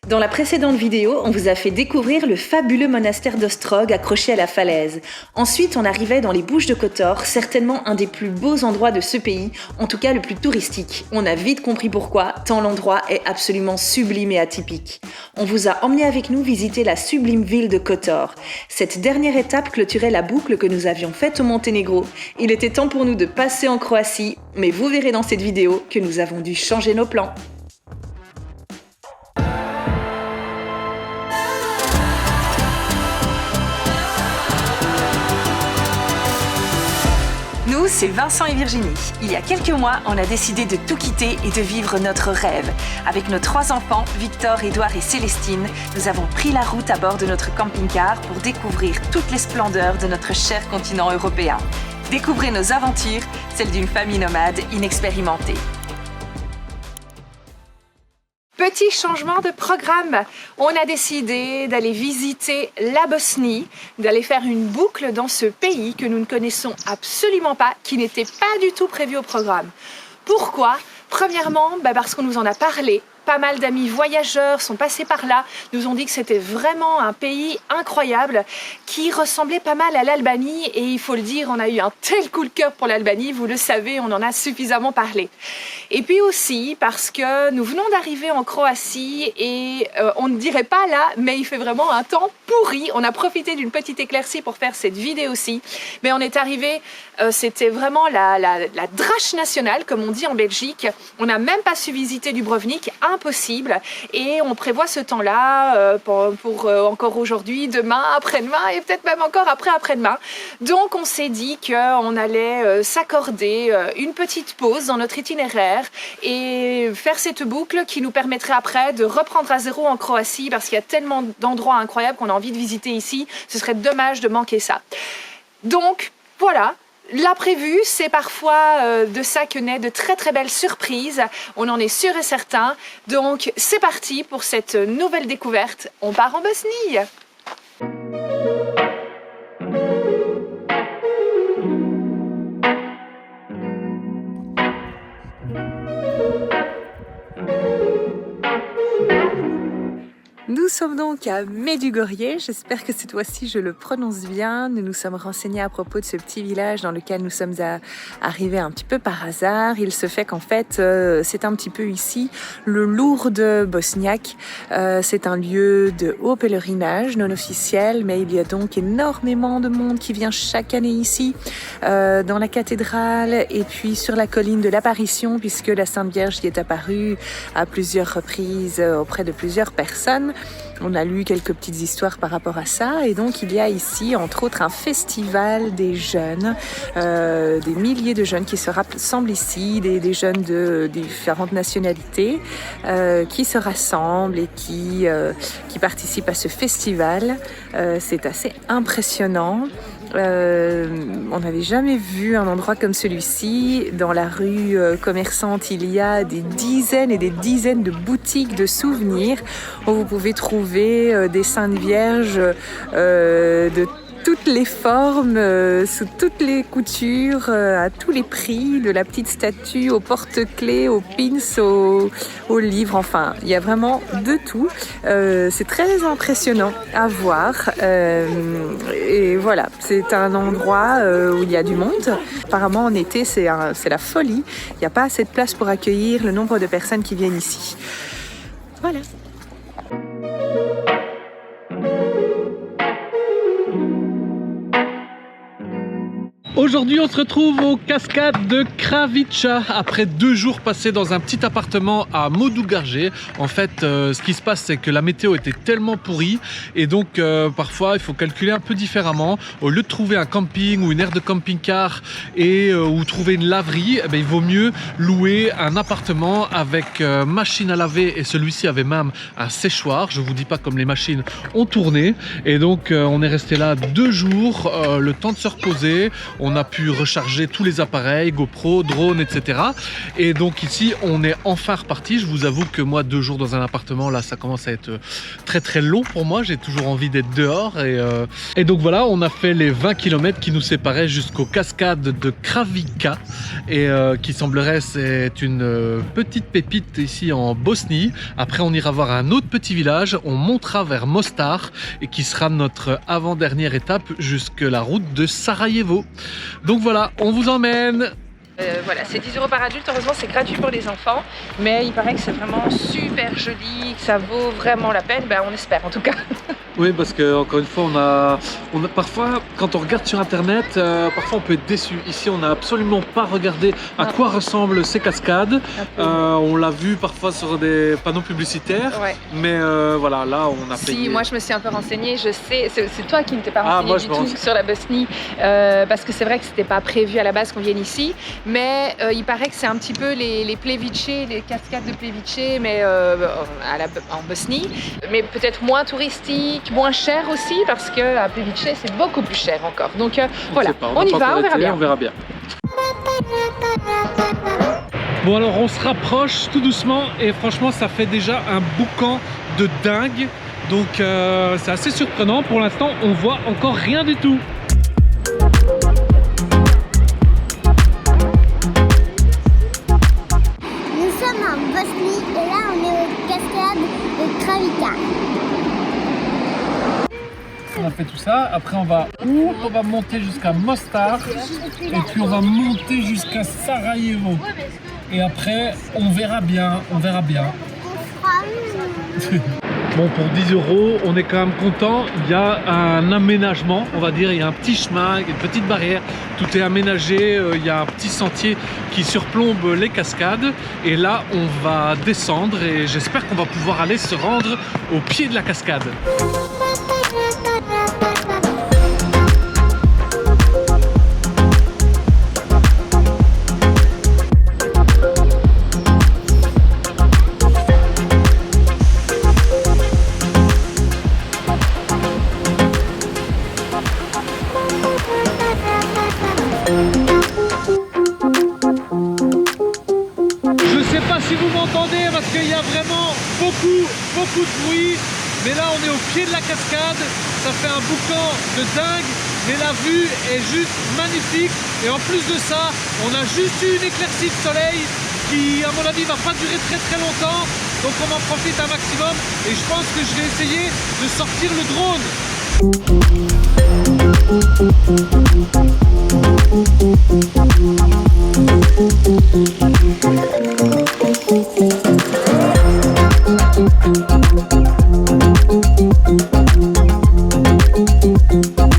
Dans la précédente vidéo, on vous a fait découvrir le fabuleux monastère d'Ostrog accroché à la falaise. Ensuite, on arrivait dans les Bouches-de-Kotor, certainement un des plus beaux endroits de ce pays, en tout cas le plus touristique. On a vite compris pourquoi, tant l'endroit est absolument sublime et atypique. On vous a emmené avec nous visiter la sublime ville de Kotor. Cette dernière étape clôturait la boucle que nous avions faite au Monténégro. Il était temps pour nous de passer en Croatie, mais vous verrez dans cette vidéo que nous avons dû changer nos plans. Nous, c'est Vincent et Virginie. Il y a quelques mois, on a décidé de tout quitter et de vivre notre rêve. Avec nos 3 enfants, Victor, Édouard et Célestine, nous avons pris la route à bord de notre camping-car pour découvrir toutes les splendeurs de notre cher continent européen. Découvrez nos aventures, celles d'une famille nomade inexpérimentée. Petit changement de programme. On a décidé d'aller visiter la Bosnie, d'aller faire une boucle dans ce pays que nous ne connaissons absolument pas, qui n'était pas du tout prévu au programme. Pourquoi ? Premièrement, parce qu'on nous en a parlé. Pas mal d'amis voyageurs sont passés par là, nous ont dit que c'était vraiment un pays incroyable qui ressemblait pas mal à l'Albanie et il faut le dire, on a eu un tel coup de cœur pour l'Albanie, vous le savez, on en a suffisamment parlé. Et puis aussi parce que nous venons d'arriver en Croatie et on ne dirait pas là, mais il fait vraiment un temps pourri. On a profité d'une petite éclaircie pour faire cette vidéo-ci, mais on est arrivé, c'était vraiment la drache nationale, comme on dit en Belgique. On n'a même pas su visiter Dubrovnik, impossible, et on prévoit ce temps-là pour encore aujourd'hui, demain, après-demain et peut-être même encore après-demain. Donc on s'est dit qu'on allait s'accorder une petite pause dans notre itinéraire et faire cette boucle qui nous permettrait après de reprendre à zéro en Croatie parce qu'il y a tellement d'endroits incroyables qu'on a envie de visiter ici, ce serait dommage de manquer ça. Donc voilà. L'imprévu, c'est parfois de ça que naît de très très belles surprises, on en est sûr et certain. Donc c'est parti pour cette nouvelle découverte, on part en Bosnie. Nous sommes donc à Medugorje, j'espère que cette fois-ci je le prononce bien. Nous nous sommes renseignés à propos de ce petit village dans lequel nous sommes arrivés un petit peu par hasard. Il se fait qu'en fait c'est un petit peu ici le Lourdes bosniaque. C'est un lieu de haut pèlerinage non officiel, mais il y a donc énormément de monde qui vient chaque année ici dans la cathédrale et puis sur la colline de l'Apparition, puisque la Sainte Vierge y est apparue à plusieurs reprises auprès de plusieurs personnes. On a lu quelques petites histoires par rapport à ça et donc il y a ici entre autres un festival des jeunes, des milliers de jeunes qui se rassemblent ici, des jeunes de différentes nationalités qui se rassemblent et qui participent à ce festival. C'est assez impressionnant. On n'avait jamais vu un endroit comme celui-ci. Dans la rue commerçante, il y a des dizaines et des dizaines de boutiques de souvenirs où vous pouvez trouver des Saintes Vierges de toutes les formes, sous toutes les coutures, à tous les prix, de la petite statue au porte-clés, aux pins, aux livres, enfin, il y a vraiment de tout. C'est très impressionnant à voir. Et voilà, c'est un endroit où il y a du monde. Apparemment, en été, c'est la folie. Il n'y a pas assez de place pour accueillir le nombre de personnes qui viennent ici. Voilà. Aujourd'hui, on se retrouve aux cascades de Kravica après 2 jours passés dans un petit appartement à Medugorje. En fait, ce qui se passe, c'est que la météo était tellement pourrie et donc parfois il faut calculer un peu différemment. Au lieu de trouver un camping ou une aire de camping-car ou trouver une laverie, il vaut mieux louer un appartement avec machine à laver, et celui-ci avait même un séchoir. Je vous dis pas comme les machines ont tourné, et donc on est resté là 2 jours, le temps de se reposer. On on a pu recharger tous les appareils, GoPro, drone, etc. Et donc ici, on est enfin reparti. Je vous avoue que moi, 2 jours dans un appartement, là, ça commence à être très très long pour moi. J'ai toujours envie d'être dehors. Et donc voilà, on a fait les 20 km qui nous séparaient jusqu'aux cascades de Kravica. Et qui semblerait, c'est une petite pépite ici en Bosnie. Après, on ira voir un autre petit village. On montera vers Mostar et qui sera notre avant-dernière étape jusque la route de Sarajevo. Donc voilà, on vous emmène. Voilà, c'est 10 € par adulte, heureusement c'est gratuit pour les enfants, mais il paraît que c'est vraiment super joli, que ça vaut vraiment la peine, on espère en tout cas. Oui, parce que encore une fois, on a parfois, quand on regarde sur internet, parfois on peut être déçu. Ici, on n'a absolument pas regardé à quoi ressemblent ces cascades. On l'a vu parfois sur des panneaux publicitaires, mais voilà, là on a payé. Si, moi je me suis un peu renseignée, je sais, c'est toi qui ne t'es pas renseigné du tout sur la Bosnie, parce que c'est vrai que c'était pas prévu à la base qu'on vienne ici, mais il paraît que c'est un petit peu les Plevice, les cascades de Plevice, mais en Bosnie, mais peut-être moins touristique, moins cher aussi, parce que à Plevice c'est beaucoup plus cher encore. Donc voilà, on y va, on verra bien. On verra bien. Bon, alors on se rapproche tout doucement et franchement ça fait déjà un boucan de dingue, donc c'est assez surprenant. Pour l'instant on voit encore rien du tout. Nous sommes en Bosnie et là on est aux cascades de Kravica. On a fait tout ça, après on va monter jusqu'à Mostar et puis on va monter jusqu'à Sarajevo. Et après on verra bien, Bon, pour 10 €, on est quand même content. Il y a un aménagement, on va dire, il y a un petit chemin, une petite barrière, tout est aménagé, il y a un petit sentier qui surplombe les cascades. Et là, on va descendre et j'espère qu'on va pouvoir aller se rendre au pied de la cascade. Si vous m'entendez, parce qu'il y a vraiment beaucoup de bruit, mais là on est au pied de la cascade, ça fait un boucan de dingue, mais la vue est juste magnifique. Et en plus de ça, on a juste eu une éclaircie de soleil qui, à mon avis, va pas durer très longtemps, donc on en profite un maximum. Et je pense que je vais essayer de sortir le drone.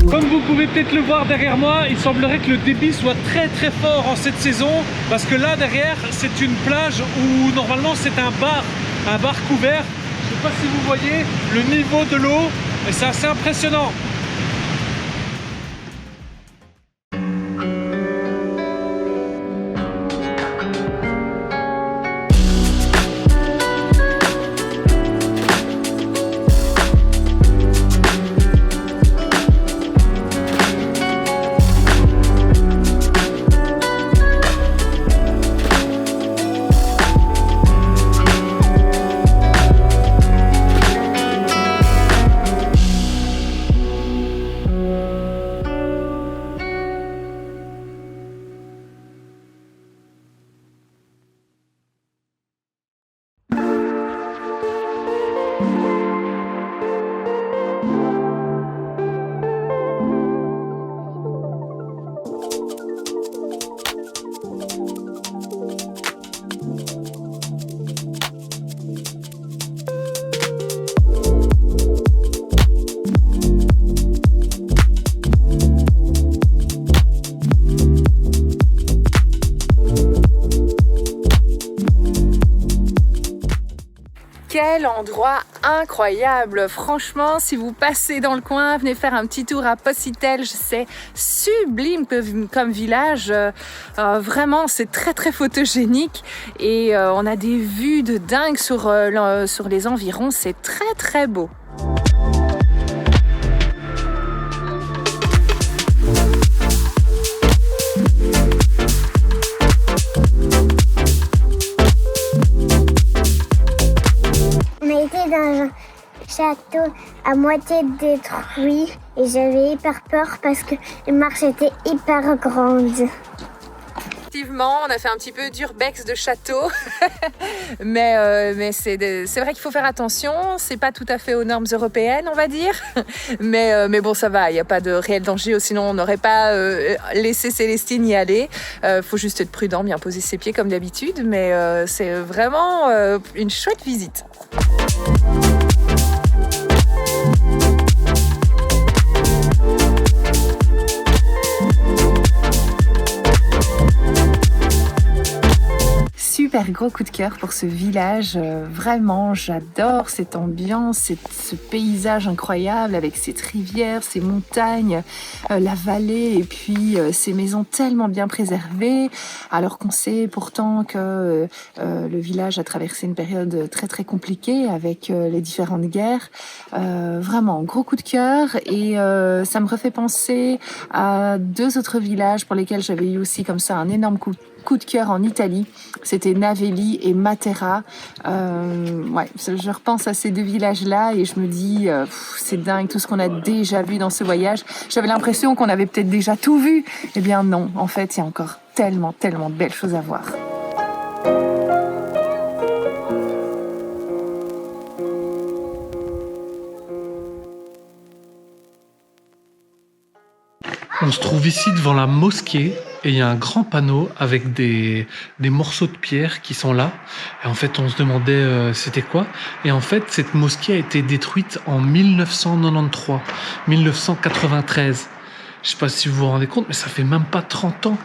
Comme vous pouvez peut-être le voir derrière moi, il semblerait que le débit soit très fort en cette saison, parce que là derrière c'est une plage où normalement c'est un bar couvert. Je ne sais pas si vous voyez le niveau de l'eau, et c'est assez impressionnant. Quel endroit incroyable! Franchement, si vous passez dans le coin, venez faire un petit tour à Positelj, c'est sublime comme village. Vraiment, c'est très photogénique et on a des vues de dingue sur les environs. C'est très beau. château à moitié détruit et j'avais hyper peur parce que les marches étaient hyper grandes. Effectivement, on a fait un petit peu d'urbex de château, mais c'est vrai qu'il faut faire attention. C'est pas tout à fait aux normes européennes, on va dire, mais bon, ça va. Il n'y a pas de réel danger, sinon on n'aurait pas laissé Célestine y aller. Faut juste être prudent, bien poser ses pieds comme d'habitude, mais c'est vraiment une chouette visite. Super gros coup de cœur pour ce village, vraiment j'adore cette ambiance, ce paysage incroyable avec cette rivière, ces montagnes, la vallée et puis ces maisons tellement bien préservées alors qu'on sait pourtant que le village a traversé une période très très compliquée avec les différentes guerres. Vraiment gros coup de cœur et ça me refait penser à 2 autres villages pour lesquels j'avais eu aussi comme ça un énorme coup de cœur en Italie, c'était Navelli et Matera. Je repense à ces 2 villages-là et je me dis, c'est dingue tout ce qu'on a déjà vu dans ce voyage. J'avais l'impression qu'on avait peut-être déjà tout vu. Eh bien non, en fait, il y a encore tellement de belles choses à voir. On se trouve ici devant la mosquée et il y a un grand panneau avec des morceaux de pierre qui sont là. Et en fait, on se demandait c'était quoi. Et en fait, cette mosquée a été détruite en 1993, 1993. Je sais pas si vous vous rendez compte, mais ça fait même pas 30 ans.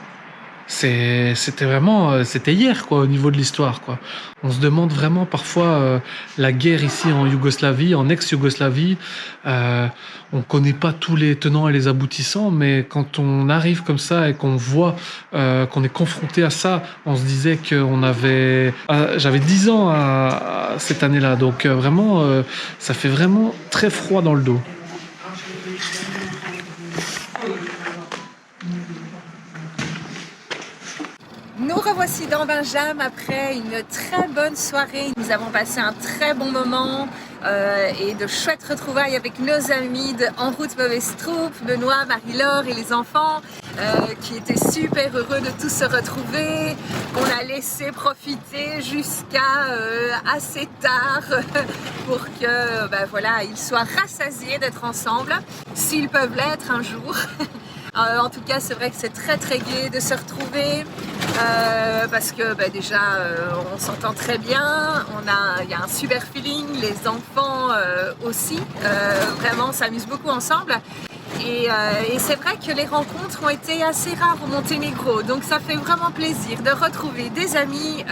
C'était vraiment, c'était hier quoi, au niveau de l'histoire quoi. On se demande vraiment parfois la guerre ici en Yougoslavie, en ex-Yougoslavie. On connaît pas tous les tenants et les aboutissants, mais quand on arrive comme ça et qu'on voit qu'on est confronté à ça, on se disait qu'on avait, j'avais 10 ans à cette année-là, donc vraiment, ça fait vraiment très froid dans le dos. Nous revoici dans Benjam après une très bonne soirée. Nous avons passé un très bon moment et de chouettes retrouvailles avec nos amis de En route mauvaise troupe, Benoît, Marie-Laure et les enfants qui étaient super heureux de tous se retrouver. On a laissé profiter jusqu'à assez tard pour que voilà, ils soient rassasiés d'être ensemble, s'ils peuvent l'être un jour. En tout cas, c'est vrai que c'est très gai de se retrouver parce que déjà on s'entend très bien, il y a un super feeling, les enfants aussi, vraiment on s'amuse beaucoup ensemble. Et c'est vrai que les rencontres ont été assez rares au Monténégro, donc ça fait vraiment plaisir de retrouver des amis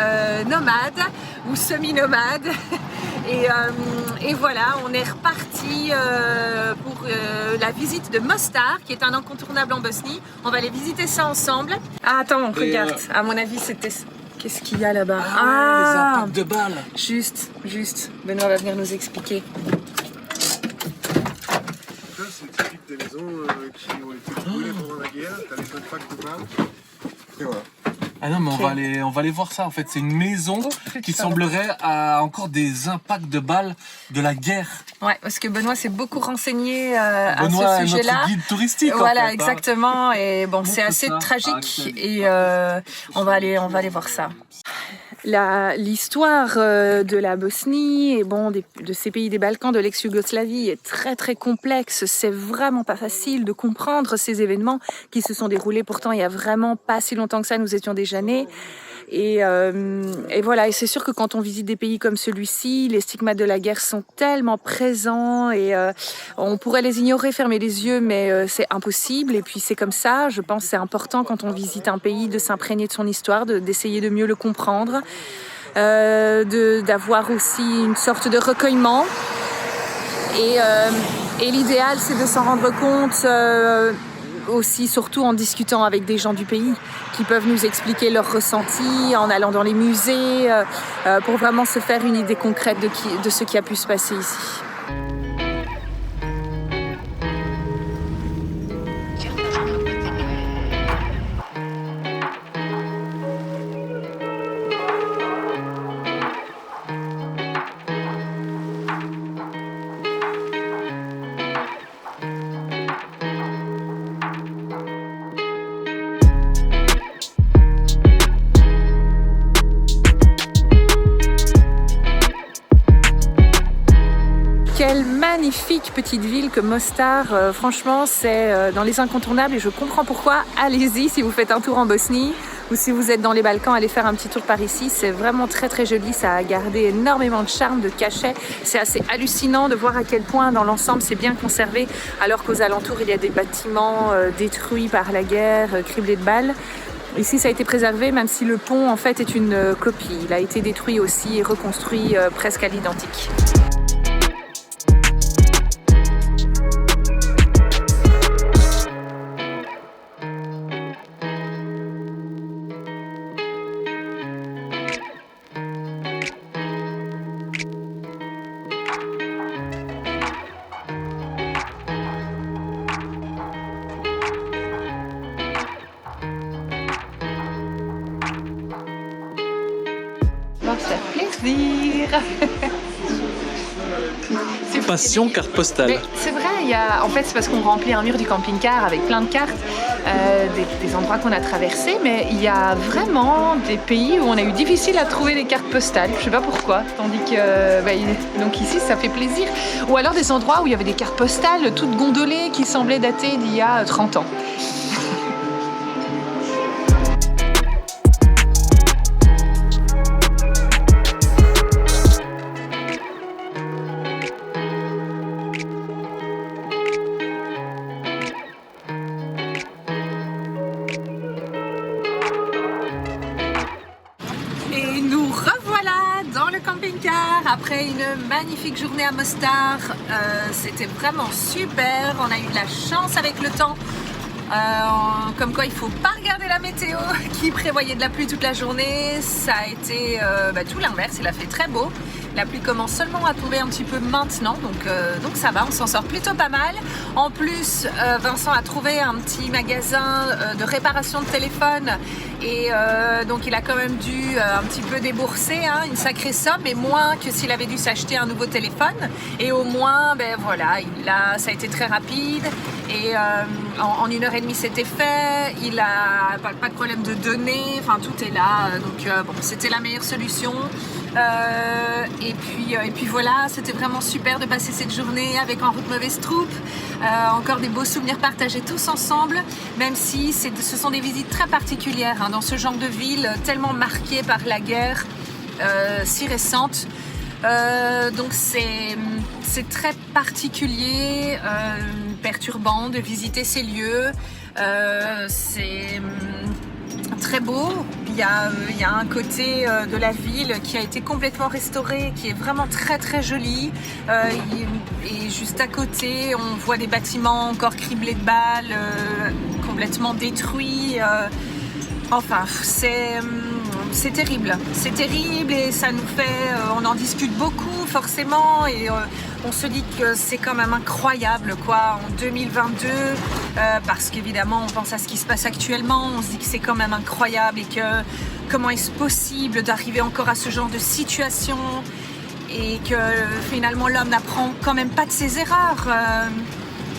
nomades ou semi-nomades. Et voilà, on est reparti pour la visite de Mostar, qui est un incontournable en Bosnie. On va aller visiter ça ensemble. Ah, attends, regarde. À mon avis, c'était... Qu'est-ce qu'il y a là-bas? Les impacts de balles. Juste. Benoît va venir nous expliquer. C'est typique des maisons qui ont été brûlées pendant la guerre. T'as les impacts de balles. Et voilà. Ah non, mais on va aller voir ça. En fait, c'est une maison qui semblerait à encore des impacts de balles de la guerre. Ouais, parce que Benoît s'est beaucoup renseigné à ce Benoît sujet-là. est notre guide touristique. Voilà, en fait, exactement. Et bon, c'est assez tragique. Et on va aller voir ça. L'histoire de la Bosnie et de ces pays des Balkans, de l'ex-Yougoslavie est très complexe. C'est vraiment pas facile de comprendre ces événements qui se sont déroulés. Pourtant, il y a vraiment pas si longtemps que ça, nous étions déjà nés. Et voilà, et c'est sûr que quand on visite des pays comme celui-ci, les stigmates de la guerre sont tellement présents et on pourrait les ignorer, fermer les yeux, mais c'est impossible. Et puis c'est comme ça, je pense que c'est important quand on visite un pays de s'imprégner de son histoire, d'essayer de mieux le comprendre, d'avoir aussi une sorte de recueillement. Et l'idéal, c'est de s'en rendre compte aussi, surtout en discutant avec des gens du pays qui peuvent nous expliquer leurs ressentis, en allant dans les musées, pour vraiment se faire une idée concrète de ce qui a pu se passer ici. quelle magnifique petite ville que Mostar. Franchement, c'est dans les incontournables et je comprends pourquoi. Allez-y si vous faites un tour en Bosnie ou si vous êtes dans les Balkans, allez faire un petit tour par ici. C'est vraiment très très joli, ça a gardé énormément de charme, de cachet. C'est assez hallucinant de voir à quel point dans l'ensemble c'est bien conservé, alors qu'aux alentours il y a des bâtiments détruits par la guerre, criblés de balles. Ici ça a été préservé, même si le pont en fait est une copie. Il a été détruit aussi et reconstruit presque à l'identique. On va se faire plaisir. Passion carte postale. Mais c'est vrai, en fait c'est parce qu'on remplit un mur du camping-car avec plein de cartes, des endroits qu'on a traversés, mais il y a vraiment des pays où on a eu difficile à trouver des cartes postales, je sais pas pourquoi, tandis que donc ici ça fait plaisir. Ou alors des endroits où il y avait des cartes postales toutes gondolées qui semblaient dater d'il y a 30 ans. Et nous revoilà dans le camping-car après une magnifique journée à Mostar. C'était vraiment super, on a eu de la chance avec le temps. Comme quoi il faut pas regarder la météo qui prévoyait de la pluie toute la journée. Ça a été tout l'inverse, il a fait très beau. La pluie commence seulement à tomber un petit peu maintenant, donc ça va, on s'en sort plutôt pas mal. En plus, Vincent a trouvé un petit magasin de réparation de téléphone et donc il a quand même dû un petit peu débourser une sacrée somme, mais moins que s'il avait dû s'acheter un nouveau téléphone. Et au moins, ça a été très rapide et en 1h30 c'était fait. Il a pas de problème de données, enfin tout est là, donc c'était la meilleure solution. Et puis voilà, c'était vraiment super de passer cette journée avec En route mauvaise troupe. Encore des beaux souvenirs partagés tous ensemble, même si ce sont des visites très particulières dans ce genre de ville tellement marquée par la guerre si récente. Donc c'est très particulier, perturbant de visiter ces lieux. C'est très beau. Il y a un côté de la ville qui a été complètement restauré, qui est vraiment très très joli. Et juste à côté, on voit des bâtiments encore criblés de balles, complètement détruits. Enfin, c'est terrible. C'est terrible et ça nous fait... on en discute beaucoup forcément et on se dit que c'est quand même incroyable quoi en 2022 parce qu'évidemment on pense à ce qui se passe actuellement, on se dit que c'est quand même incroyable et que comment est-ce possible d'arriver encore à ce genre de situation et que finalement l'homme n'apprend quand même pas de ses erreurs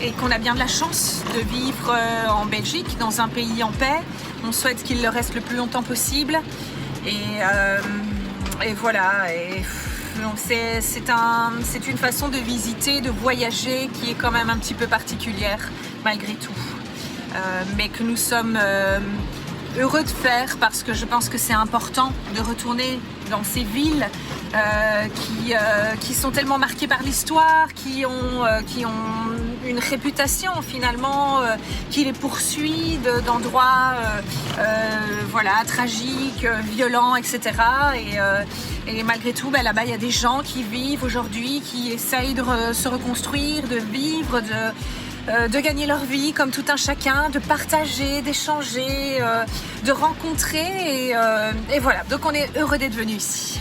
et qu'on a bien de la chance de vivre en Belgique, dans un pays en paix. On souhaite qu'il le reste le plus longtemps possible et voilà. Et donc c'est une façon de visiter, de voyager qui est quand même un petit peu particulière malgré tout, mais que nous sommes heureux de faire parce que je pense que c'est important de retourner dans ces villes qui sont tellement marquées par l'histoire, qui ont une réputation finalement qui les poursuit d'endroits tragiques, violents, etc. Et malgré tout, là-bas, il y a des gens qui vivent aujourd'hui, qui essayent de se reconstruire, de vivre, de gagner leur vie comme tout un chacun, de partager, d'échanger, de rencontrer. Et voilà, donc on est heureux d'être venus ici.